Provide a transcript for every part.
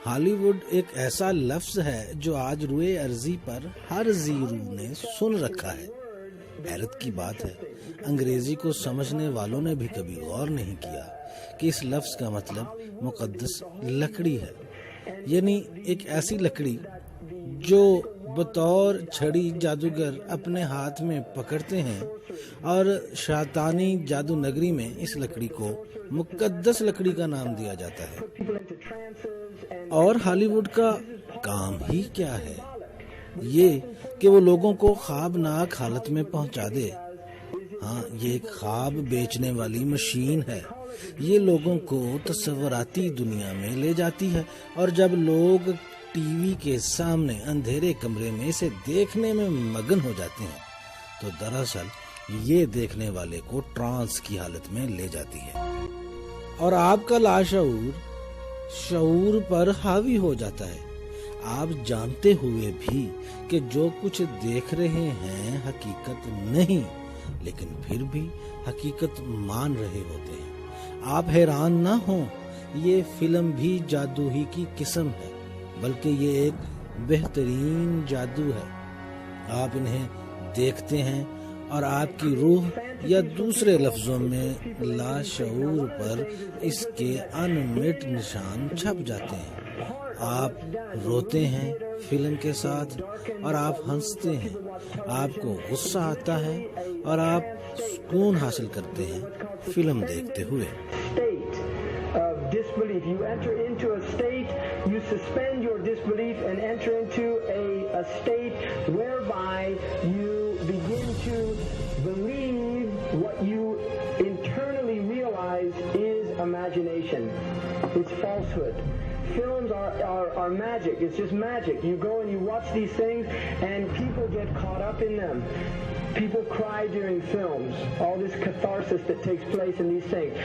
Hollywood एक ऐसा लफ्ज है जो आज रुए अर्जी पर हर जीरू ने सुन रखा है। हैरत की बात है, अंग्रेजी को समझने वालों ने भी कभी गौर नहीं किया कि इस लफ्ज का मतलब मुकद्दस लकड़ी है, यानी एक ऐसी लकड़ी जो बतौर छड़ी जादूगर अपने हाथ में पकड़ते हैं और शैतानी जादू नगरी में इस लकड़ी को मुकद्दस लकड़ी का नाम दिया जाता है। और हॉलीवुड का काम ही क्या है, ये कि वो लोगों को ख्वाबनाक हालत में पहुंचा दे। हाँ, ये एक ख्वाब बेचने वाली मशीन है। ये लोगों को तस्वराती दुनिया में ले जाती है और जब लोग टीवी के सामने अंधेरे कमरे में इसे देखने में मगन हो जाते हैं तो दरअसल ये देखने वाले को ट्रांस की हालत में ले जाती है और आपका लाशऊर शऊर पर हावी हो जाता है। आप जानते हुए भी कि जो कुछ देख रहे हैं हकीकत नहीं, लेकिन फिर भी हकीकत मान रहे होते हैं। आप हैरान ना हो, ये फिल्म भी जादू ही की किस्म है, बल्कि ये एक बेहतरीन जादू है। आप इन्हें देखते हैं और आपकी रूह या दूसरे लफ्जों में लाशऊर पर इसके अनमिट निशान छप जाते हैं। आप रोते हैं फिल्म के साथ और आप हंसते हैं, आपको गुस्सा आता है और आप सुकून हासिल करते हैं फिल्म देखते हुए। Disbelief. You enter into a state, you suspend your disbelief and enter into a state whereby you begin to believe what you internally realize is imagination. It's falsehood. Films are magic. It's just magic. You go and you watch these things and people get caught up in them. People cry during films, all this catharsis that takes place in these things.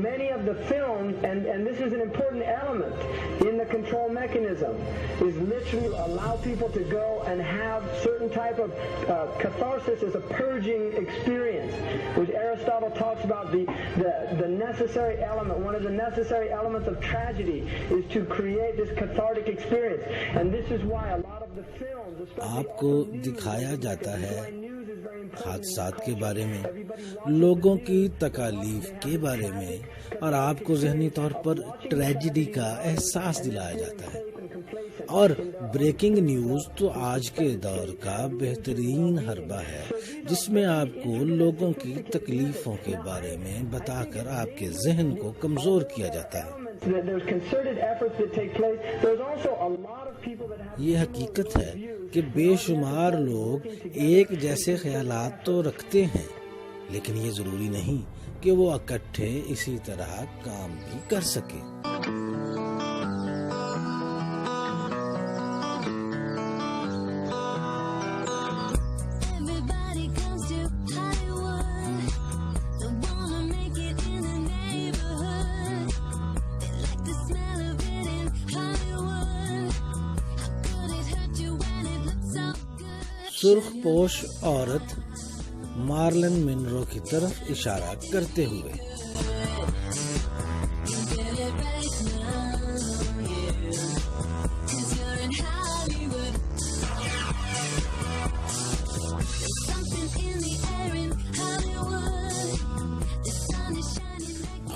Many of the films, and this is an important element in the control mechanism, is literally allow people to go and have certain type of catharsis as a purging experience, which Aristotle talks about the necessary element. One of the necessary elements of tragedy is to create this cathartic experience. And this is why a lot of the films, आपको दिखाया जाता है हादसात के बारे में, लोगों की तकालीफ के बारे में और आपको ज़हनी तौर पर ट्रेजेडी का एहसास दिलाया जाता है। और ब्रेकिंग न्यूज़ तो आज के दौर का बेहतरीन हरबा है, जिसमें आपको लोगों की तकलीफों के बारे में बताकर आपके जहन को कमज़ोर किया जाता है। ये हकीकत है कि बेशुमार लोग एक जैसे ख्यालात तो रखते हैं, लेकिन ये जरूरी नहीं कि वो इकट्ठे इसी तरह काम भी कर सके। सुर्खपोश औरत मार्लन मिनरो की तरफ इशारा करते हुए।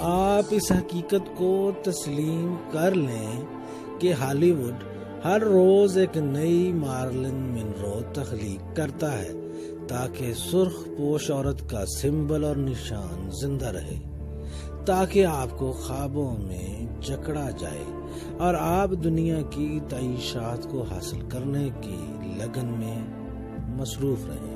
आप इस हकीकत को तस्लीम कर लें कि हॉलीवुड हर रोज एक नई मार्लिन मिनरो तख्लीक करता है ताकि सुर्ख पोश औरत का सिंबल और निशान जिंदा रहे, ताकि आपको ख्वाबों में जकड़ा जाए और आप दुनिया की तईशात को हासिल करने की लगन में मसरूफ रहें।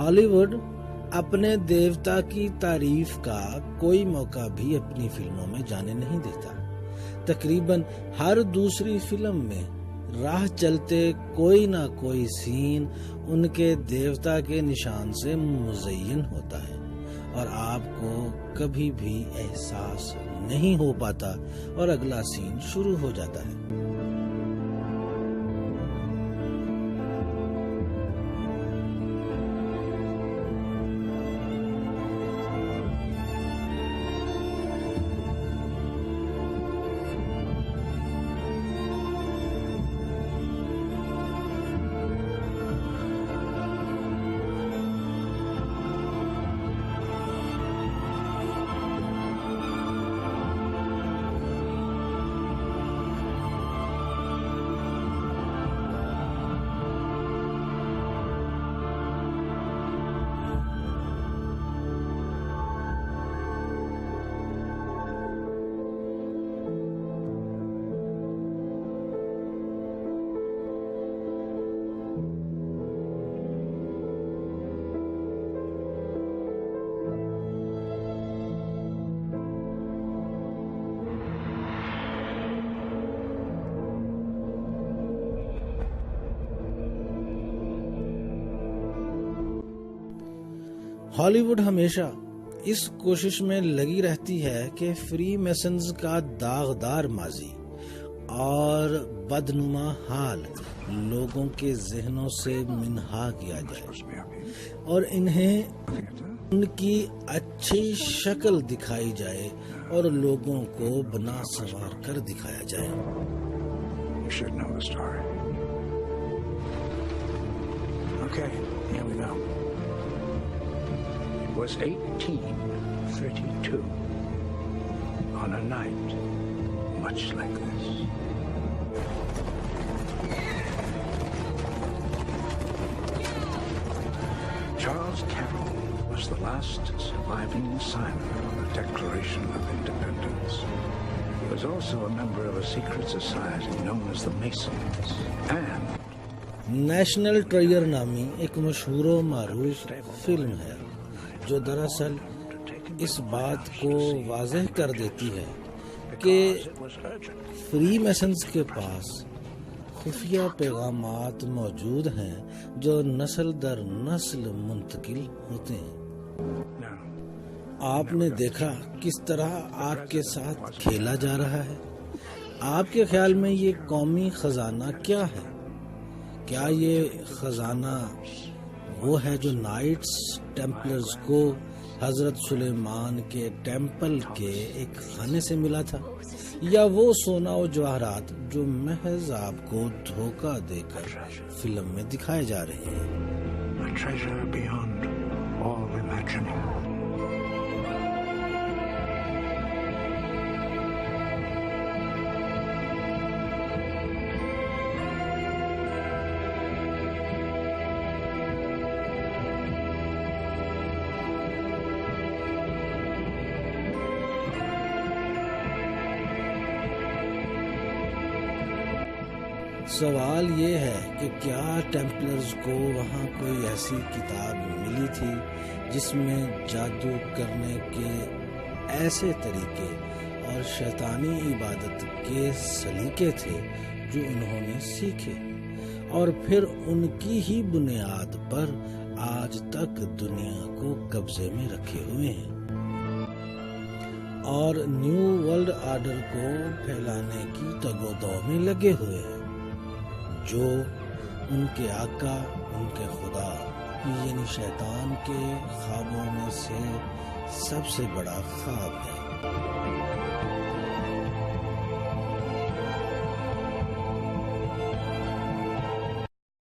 हॉलीवुड अपने देवता की तारीफ का कोई मौका भी अपनी फिल्मों में जाने नहीं देता। तकरीबन हर दूसरी फिल्म में राह चलते कोई ना कोई सीन उनके देवता के निशान से मुज़य्यन होता है और आपको कभी भी एहसास नहीं हो पाता और अगला सीन शुरू हो जाता है। हॉलीवुड हमेशा इस कोशिश में लगी रहती है कि फ्री मेसन्स का दागदार माजी और बदनुमा हाल लोगों के जहनों से मिन्हा किया जाए और इन्हें उनकी अच्छी शक्ल दिखाई जाए और लोगों को बना संवार कर दिखाया जाए। Okay, here we go. It was 1832 on a night much like this. Charles Carroll was the last surviving signer of the Declaration of Independence. He was also a member of a secret society known as the Masons and national treasure नामी एक मशहूर व मारूफ film है जो दरअसल इस बात को वाज़ेह कर देती है कि फ्री मेसन्स के पास खुफिया पैगामात मौजूद हैं जो नस्ल दर नस्ल मुंतकिल होते हैं। आपने देखा किस तरह आपके साथ खेला जा रहा है। आपके ख्याल में ये कौमी खजाना क्या है? क्या ये खजाना वो है जो नाइट्स टेम्पलर्स को हजरत सुलेमान के टेम्पल के एक खाने से मिला था, या वो सोना और जवाहरात जो महज आपको धोखा देकर फिल्म में दिखाए जा रहे हैं? सवाल ये है कि क्या टेम्पलर्स को वहाँ कोई ऐसी किताब मिली थी जिसमें जादू करने के ऐसे तरीके और शैतानी इबादत के सलीके थे जो उन्होंने सीखे और फिर उनकी ही बुनियाद पर आज तक दुनिया को कब्जे में रखे हुए हैं और न्यू वर्ल्ड आर्डर को फैलाने की तगोदौ में लगे हुए हैं, जो उनके आका, उनके खुदा यानी शैतान के ख्वाबों में से सबसे बड़ा ख्वाब है।